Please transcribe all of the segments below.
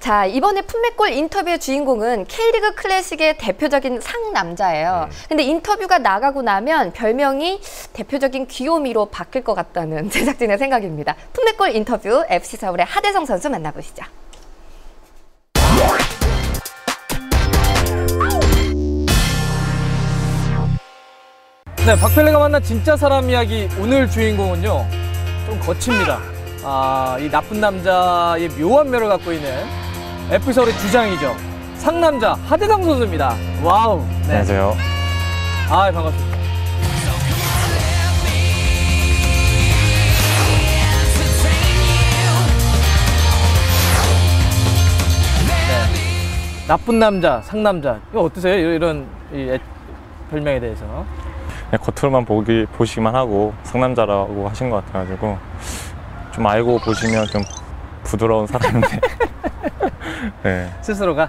자, 이번에 품맥골 인터뷰의 주인공은 K리그 클래식의 대표적인 상남자예요. 근데 인터뷰가 나가고 나면 별명이 대표적인 귀요미로 바뀔 것 같다는 제작진의 생각입니다. 품맥골 인터뷰 FC 서울의 하대성 선수 만나보시죠. 네, 박펠레가 만난 진짜 사람 이야기 오늘 주인공은요, 좀 거칩니다. 이 나쁜 남자의 묘한 면을 갖고 있는 FC 서울의 주장이죠. 상남자 하대성 선수입니다. 와우. 네. 안녕하세요. 반갑습니다. 네. 나쁜 남자, 상남자. 이거 어떠세요? 이런 별명에 대해서? 네, 겉으로만 보시기만 하고 상남자라고 하신 것 같아가지고 좀 알고 보시면 좀 부드러운 사람인데 네. 스스로가?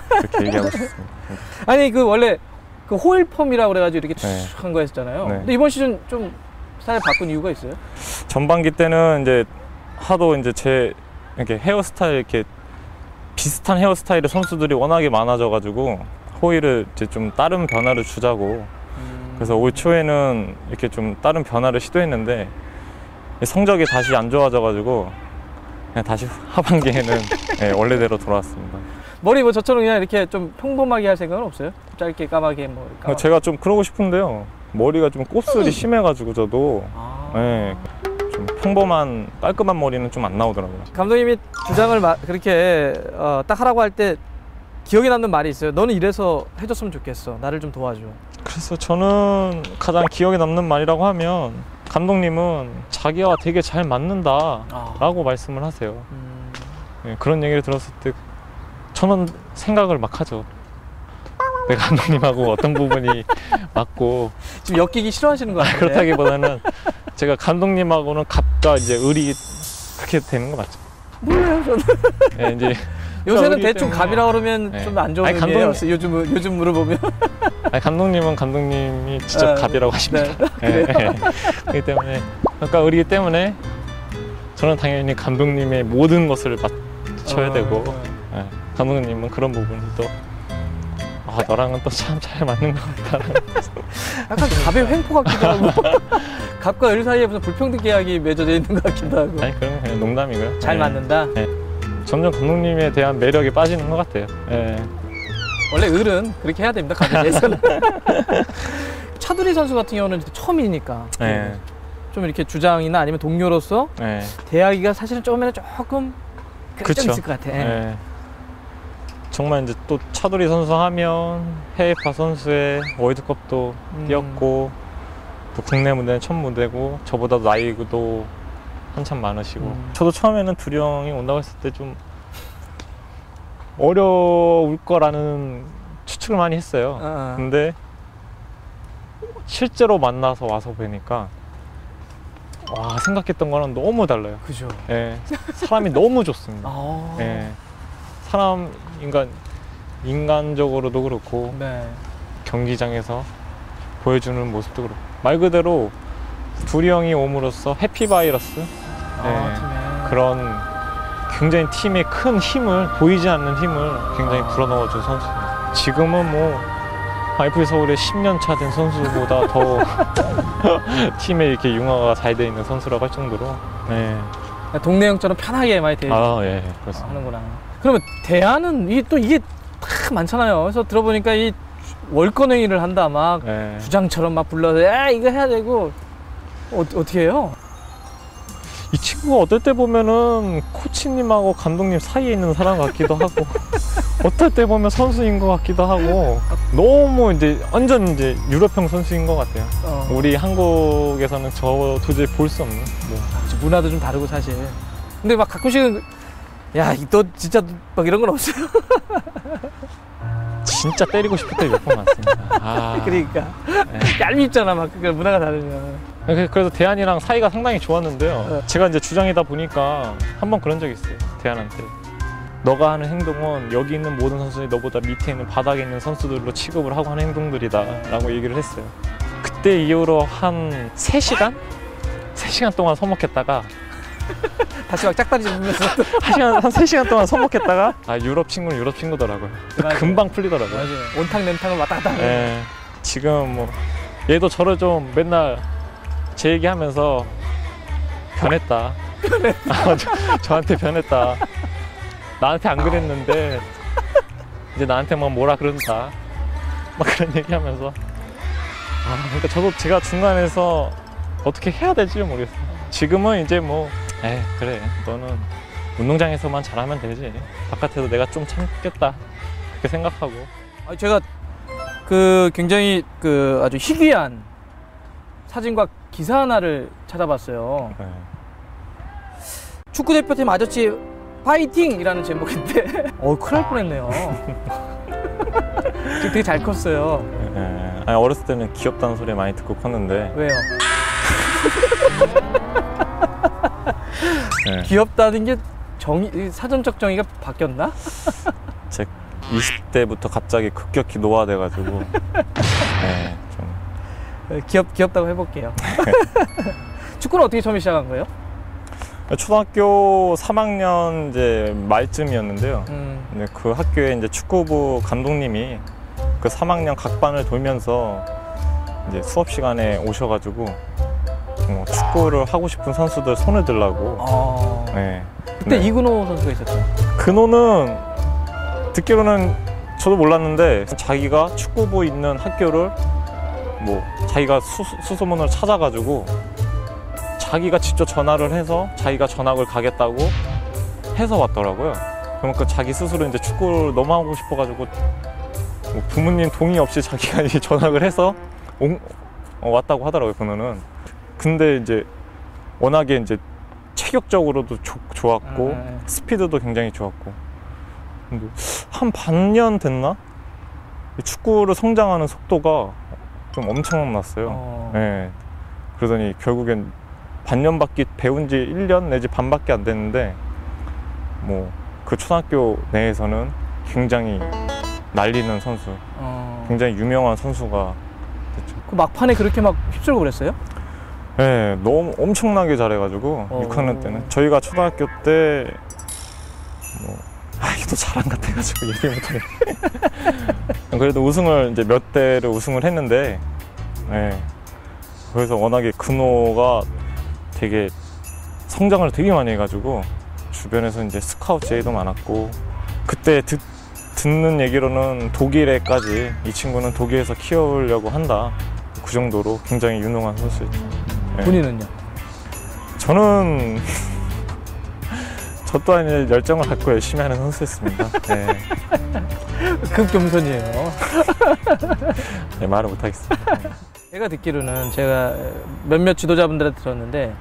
그렇게 얘기하고 싶습니다. 아니 원래 호일펌이라고 그래가지고 이렇게 네. 쭉 한 거 했잖아요. 네. 근데 이번 시즌 좀 스타일 바꾼 이유가 있어요? 전반기 때는 이제 하도 이제 제 이렇게 헤어스타일 이렇게 비슷한 헤어스타일의 선수들이 워낙에 많아져가지고 호일을 이제 좀 다른 변화를 주자고 그래서 올 초에는 이렇게 좀 다른 변화를 시도했는데 성적이 다시 안 좋아져가지고 그냥 다시 하반기에는 네, 원래대로 돌아왔습니다. 머리 저처럼 그냥 이렇게 좀 평범하게 할 생각은 없어요? 짧게 까마게 까맣게. 제가 좀 그러고 싶은데요. 머리가 좀 곱슬이 심해가지고 저도 네, 좀 평범한 깔끔한 머리는 좀 안 나오더라고요. 감독님이 주장을 그렇게 딱 하라고 할 때 기억에 남는 말이 있어요. 너는 이래서 해줬으면 좋겠어. 나를 좀 도와줘. 그래서 저는 가장 기억에 남는 말이라고 하면 감독님은 자기와 되게 잘 맞는다 라고 말씀을 하세요. 네, 그런 얘기를 들었을 때 저는 생각을 막 하죠. 내 감독님하고 어떤 부분이 맞고 지금 엮이기 싫어하시는 거 같아요. 그렇다기보다는 제가 감독님하고는 갑과 이제 을이 그렇게 되는 거 맞죠? 몰라요 저는. 네, 이제 요새는 대충 갑이라 그러면 네. 좀 안 좋은 의미예요. 요즘 물어보면. 아니, 감독님은 감독님이 직접 갑이라고 하십니다. 네. 네. 그렇기 때문에 그러니까 을이기 때문에 저는 당연히 감독님의 모든 것을 맞춰야 되고 네. 감독님은 그런 부분도 너랑은 또 참 잘 맞는 것 같다. 약간 갑의 횡포 같기도 하고 갑과 을 사이에 무슨 불평등 계약이 맺어져 있는 것 같기도 하고. 아니 그런 건 그냥 농담이고요. 잘 맞는다? 네. 점점 감독님에 대한 매력이 빠지는 것 같아요. 네. 원래 을은 그렇게 해야 됩니다. 갑에 대해서는. 차두리 선수 같은 경우는 처음이니까 네. 좀 이렇게 주장이나 아니면 동료로서 네. 대하기가 사실은 처음에는 조금 그렇죠. 있을 것 같아. 네. 정말 이제 또 차두리 선수 하면 해외파 선수의 월드컵도 뛰었고 또 국내 무대는 첫 무대고 저보다 나이도 한참 많으시고 저도 처음에는 두리 형이 온다고 했을 때 좀 어려울 거라는 추측을 많이 했어요. 근데 실제로 만나서 와서 뵈니까 와 생각했던 거랑 너무 달라요. 그죠. 네, 사람이 너무 좋습니다. 네, 사람 인간적으로도 그렇고 네. 경기장에서 보여주는 모습도 그렇고 말 그대로 두리 형이 옴으로써 해피바이러스 그런 굉장히 팀의 큰 힘을 보이지 않는 힘을 굉장히 불어넣어준 선수입니다. 지금은 뭐 FC 서울의 10년 차 된 선수보다 더 팀에 이렇게 융화가 잘 돼 있는 선수라고 할 정도로 네. 동네 형처럼 편하게 많이 예, 그렇습니다. 하는구나. 그러면 대안은 이게 딱 많잖아요. 그래서 들어보니까 이 월권행위를 한다 막 주장처럼 막 불러서 이거 해야 되고 어떻게 해요? 이 친구가 어떨 때 보면은 코치님하고 감독님 사이에 있는 사람 같기도 하고 어떨 때 보면 선수인 것 같기도 하고 너무 이제 완전 이제 유럽형 선수인 것 같아요. 우리 한국에서는 저 도저히 볼 수 없는 문화도 좀 다르고 사실. 근데 막 가끔씩은 너 진짜 막 이런 건 없어요? 진짜 때리고 싶을 때 몇 번 많습니다. 그러니까 얄밉잖아 막 그 문화가 다르면. 그래서 대한이랑 사이가 상당히 좋았는데요. 제가 이제 주장이다 보니까 한번 그런 적이 있어요. 대한한테 너가 하는 행동은 여기 있는 모든 선수들이 너보다 밑에 있는 바닥에 있는 선수들로 취급을 하고 하는 행동들이다 라고 얘기를 했어요. 그때 이후로 한 3시간? 3시간 동안 서먹했다가 다시 막 짝다리 잡으면서 또. 한 3시간 동안 손목했다가 유럽 친구는 유럽 친구더라고요. 맞아요. 금방 풀리더라고요. 맞아요. 온탕 냉탕을 왔다 갔다 하는. 예, 지금 뭐 얘도 저를 좀 맨날 제 얘기하면서 변했다. 저한테 변했다. 나한테 안 그랬는데 이제 나한테만 뭐라 그런다. 막 그런 얘기하면서 그러니까 저도 제가 중간에서 어떻게 해야 될지 모르겠어요. 지금은 이제 뭐 그래 너는 운동장에서만 잘하면 되지 바깥에서 내가 좀 참겠다 그렇게 생각하고. 제가 굉장히 아주 희귀한 사진과 기사 하나를 찾아봤어요. 네. 축구 대표팀 아저씨 파이팅이라는 제목인데 큰일 날 뻔했네요. 지금 되게 잘 컸어요. 아니, 어렸을 때는 귀엽다는 소리 많이 듣고 컸는데. 왜요? 네. 귀엽다는 게 사전적 정의가 바뀌었나? 제 20대부터 갑자기 급격히 노화돼가지고 좀 귀엽다고 해볼게요. 축구는 어떻게 처음 시작한 거예요? 초등학교 3학년 이제 말쯤이었는데요. 근데 그 학교에 이제 축구부 감독님이 그 3학년 각 반을 돌면서 이제 수업 시간에 오셔가지고 축구를 하고 싶은 선수들 손을 들라고. 네. 그때 이근호 선수가 있었죠. 근호는 듣기로는 저도 몰랐는데 자기가 축구부 있는 학교를 뭐 자기가 수소문을 찾아가지고 자기가 직접 전화를 해서 자기가 전학을 가겠다고 해서 왔더라고요. 그러니까 자기 스스로 이제 축구를 너무 하고 싶어가지고 뭐 부모님 동의 없이 자기가 이제 전학을 해서 왔다고 하더라고요. 그거는. 근데 이제 워낙에 이제 체격적으로도 좋았고 스피드도 굉장히 좋았고. 근데 한 반년 됐나? 축구를 성장하는 속도가 좀 엄청났어요. 네. 그러더니 결국엔 반년밖에 배운 지 1년 내지 반밖에 안 됐는데 뭐 그 초등학교 내에서는 굉장히 날리는 선수, 굉장히 유명한 선수가 됐죠. 그 막판에 그렇게 막 휩쓸고 그랬어요? 네, 너무 엄청나게 잘해가지고 6학년 때는 저희가 초등학교 때 뭐 이게 또 자랑 같아가지고 얘기 못해. 그래도 우승을 이제 몇 대를 우승을 했는데, 그래서 워낙에 근호가 되게 성장을 되게 많이 해가지고 주변에서 이제 스카우트 제의도 많았고 그때 듣는 얘기로는 독일에까지 이 친구는 독일에서 키우려고 한다. 그 정도로 굉장히 유능한 선수였죠. 본인은요? 저는 저 또한 열정을 갖고 열심히 하는 선수였습니다. 급겸손이에요. 말을 못하겠습니다. 제가 듣기로는 제가 몇몇 지도자분들한테 들었는데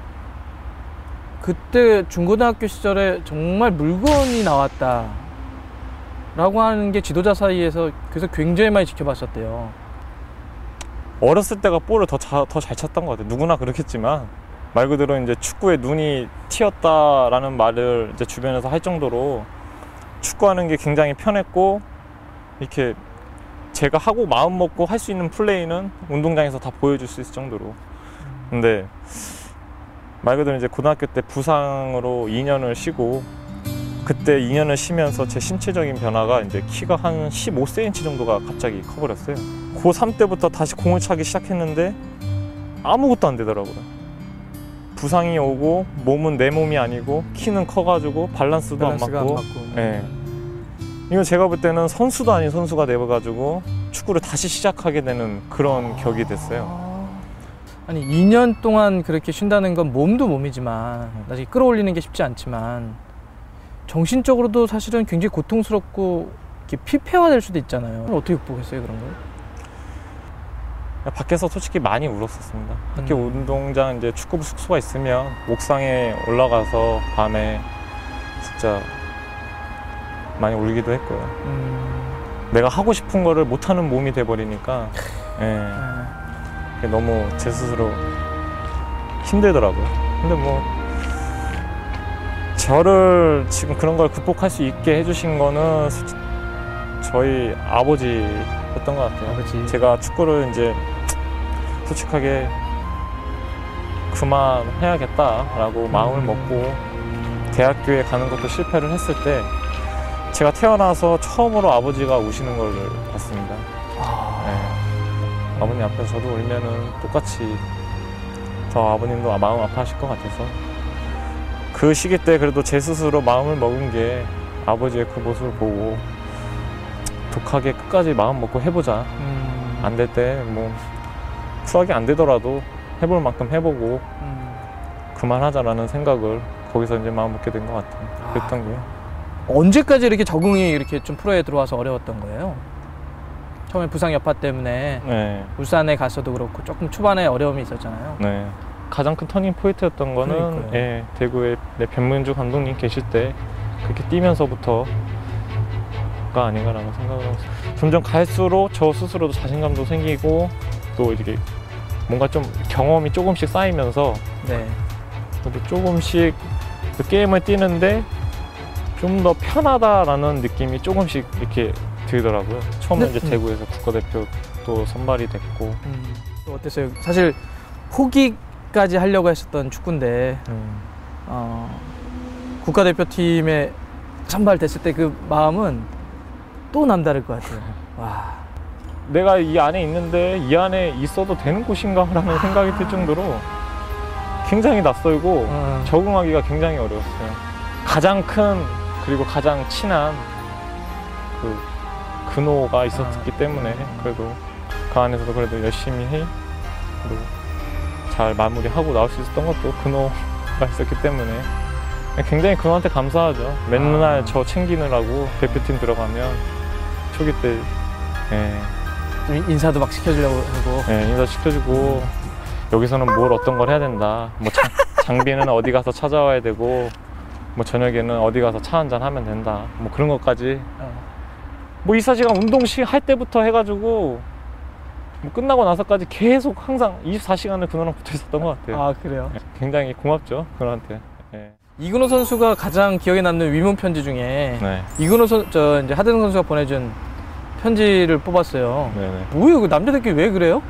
그때 중고등학교 시절에 정말 물건이 나왔다 라고 하는 게 지도자 사이에서 그래서 굉장히 많이 지켜봤었대요. 어렸을 때가 볼을 더 잘 찼던 것 같아요. 누구나 그렇겠지만 말 그대로 이제 축구에 눈이 튀었다라는 말을 이제 주변에서 할 정도로 축구하는 게 굉장히 편했고 이렇게 제가 하고 마음 먹고 할 수 있는 플레이는 운동장에서 다 보여줄 수 있을 정도로. 근데 말 그대로 이제 고등학교 때 부상으로 2년을 쉬고 그때 2년을 쉬면서 제 신체적인 변화가 이제 키가 한 15cm 정도가 갑자기 커버렸어요. 고3 때부터 다시 공을 차기 시작했는데 아무것도 안 되더라고요. 부상이 오고 몸은 내 몸이 아니고 키는 커가지고 밸런스도 안 맞고. 이건 제가 볼 때는 선수도 아닌 선수가 돼가지고 축구를 다시 시작하게 되는 그런 격이 됐어요. 아니 2년 동안 그렇게 쉰다는 건 몸도 몸이지만 다시 끌어올리는 게 쉽지 않지만 정신적으로도 사실은 굉장히 고통스럽고 이렇게 피폐화될 수도 있잖아요. 어떻게 극복했어요 그런 걸? 밖에서 솔직히 많이 울었었습니다. 학교 운동장 이제 축구부 숙소가 있으면 옥상에 올라가서 밤에 진짜 많이 울기도 했고요. 내가 하고 싶은 거를 못하는 몸이 돼버리니까 너무 제 스스로 힘들더라고요. 근데 뭐 저를 지금 그런 걸 극복할 수 있게 해주신 거는 저희 아버지였던 것 같아요. 제가 축구를 이제 솔직하게 그만해야겠다라고 마음을 먹고 대학교에 가는 것도 실패를 했을 때 제가 태어나서 처음으로 아버지가 우시는 걸 봤습니다. 네. 아버님 앞에서 저도 울면은 똑같이 저 아버님도 마음 아파하실 것 같아서 그 시기 때 그래도 제 스스로 마음을 먹은 게 아버지의 그 모습을 보고 독하게 끝까지 마음 먹고 해보자. 안 될 때 뭐 수학이 안 되더라도 해볼 만큼 해보고 그만하자라는 생각을 거기서 이제 마음 먹게 된 것 같아요. 그랬던 게. 언제까지 이렇게 적응이 이렇게 좀 프로에 들어와서 어려웠던 거예요? 처음에 부상 여파 때문에 네. 울산에 갔어도 그렇고 조금 초반에 어려움이 있었잖아요. 네. 가장 큰 터닝 포인트였던 거는 예, 대구에 변문주 감독님 계실 때 그렇게 뛰면서부터가 아닌가라는 생각을 하고 있어요. 점점 갈수록 저 스스로도 자신감도 생기고 또 이렇게 뭔가 좀 경험이 조금씩 쌓이면서 네. 저도 조금씩 그 게임을 뛰는데 좀 더 편하다라는 느낌이 조금씩 이렇게 들더라고요. 처음에 이제 대구에서 국가대표 또 선발이 됐고. 또 어땠어요? 사실 포기까지 하려고 했었던 축구인데 국가대표팀에 선발됐을 때 그 마음은 또 남다를 것 같아요. 와. 내가 이 안에 있는데 이 안에 있어도 되는 곳인가 라는 생각이 들 정도로 굉장히 낯설고 적응하기가 굉장히 어려웠어요. 가장 큰 그리고 가장 친한 그 근호가 있었기 때문에 그래도 그 안에서도 그래도 열심히 그리고 잘 마무리하고 나올 수 있었던 것도 근호가 있었기 때문에 굉장히 근호한테 감사하죠. 맨날 저 챙기느라고 대표팀 들어가면 초기 때 인사도 막 시켜주려고 하고 인사 시켜주고 여기서는 뭘 어떤 걸 해야 된다. 뭐 장비는 어디 가서 찾아와야 되고 뭐 저녁에는 어디 가서 차 한잔 하면 된다. 뭐 그런 것까지 뭐 24시간 운동식 할 때부터 해가지고 뭐 끝나고 나서까지 계속 항상 24시간을 그노랑 붙어 있었던 것 같아요. 아 그래요? 굉장히 고맙죠 그노한테. 이근호 선수가 가장 기억에 남는 위문 편지 중에 이근호 이제 하드승 선수가 보내준 편지를 뽑았어요. 네네. 뭐예요? 그 남자들끼리 왜 그래요?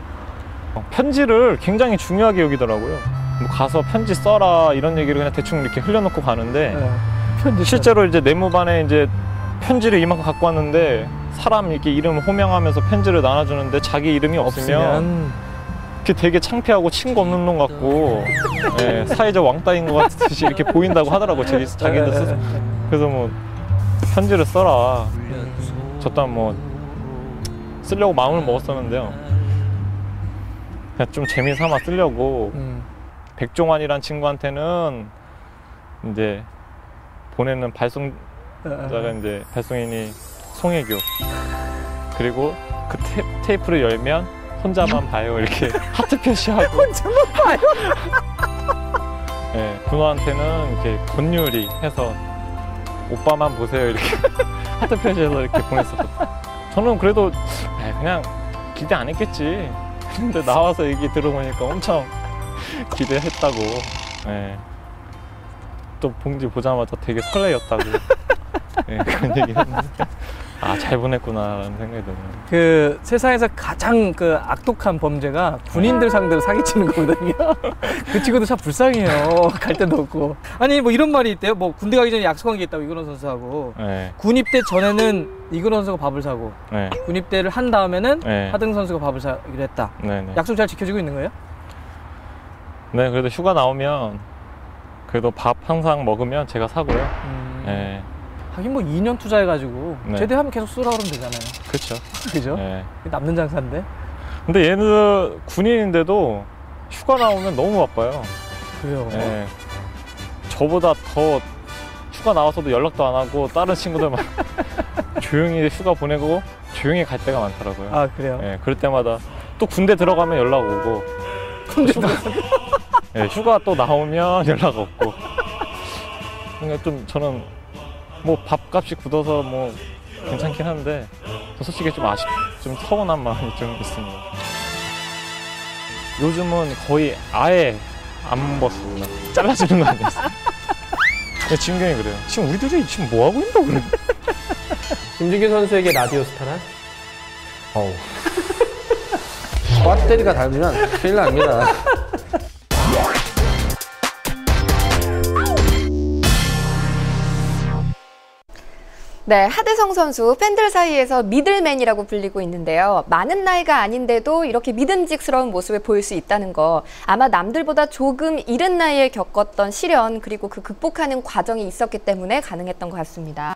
편지를 굉장히 중요하게 여기더라고요. 뭐 가서 편지 써라 이런 얘기를 그냥 대충 이렇게 흘려놓고 가는데 실제로 이제 내무반에 이제 편지를 이만큼 갖고 왔는데 사람 이렇게 이름 호명하면서 편지를 나눠주는데 자기 이름이 없으면 되게 창피하고 친구 없는 놈 같고 사회적 왕따인 것 같듯이 이렇게 보인다고 하더라고 자기들 스스로. 그래서 뭐 편지를 써라. 저 또한 뭐 쓰려고 마음을 먹었었는데요. 그냥 좀 재미삼아 쓰려고 백종환이란 친구한테는 이제 보내는 발송자가 이제 발송인이 송혜교. 그리고 그 테이프를 열면 혼자만 봐요 이렇게 하트 표시하고. 혼자만 봐요? 근호한테는 이렇게 권유리 해서 오빠만 보세요 이렇게 하트 표시해서 이렇게 보냈었거든요. 저는 그래도 그냥 기대 안 했겠지. 근데 나와서 얘기 들어보니까 엄청 기대했다고. 또 봉지 보자마자 되게 설레였다고. 그런 얘기 했는데 잘 보냈구나라는 생각이 드네요. 그 세상에서 가장 그 악독한 범죄가 군인들 상대로 사기치는 거거든요. 그 친구도 참 불쌍해요. 갈 데도 없고. 아니 뭐 이런 말이 있대요. 뭐 군대 가기 전에 약속한 게 있다고 이근호 선수하고. 군 입대 전에는 이근호 선수가 밥을 사고 군 입대를 한 다음에는 하등 선수가 밥을 사기로 했다. 약속 잘 지켜지고 있는 거예요? 네, 그래도 휴가 나오면 그래도 밥 항상 먹으면 제가 사고요. 하긴 뭐 2년 투자해가지고 제대하면 계속 쏘라 그러면 되잖아요. 그렇죠. 그죠? 남는 장사인데. 근데 얘는 군인인데도 휴가 나오면 너무 바빠요. 그래요? 저보다 더 휴가 나와서도 연락도 안 하고 다른 친구들만 조용히 휴가 보내고 조용히 갈 때가 많더라고요. 아 그래요? 그럴 때마다 또 군대 들어가면 연락 오고 휴가 또 나오면 연락 없고. 그러니까 좀 저는 뭐 밥값이 굳어서 뭐 괜찮긴 한데 솔직히 좀 좀 서운한 마음이 좀 있습니다. 요즘은 거의 아예 안 벗습니다. 잘라주는 거 아니었어요? 진경이 그래요. 지금 우리들이 지금 뭐 하고 있다고 그래? 김준규 선수에게 라디오 스타는? 배터리가 닳으면 큰일 납니다. 네, 하대성 선수 팬들 사이에서 미들맨이라고 불리고 있는데요. 많은 나이가 아닌데도 이렇게 믿음직스러운 모습을 보일 수 있다는 거, 아마 남들보다 조금 이른 나이에 겪었던 시련 그리고 그 극복하는 과정이 있었기 때문에 가능했던 것 같습니다.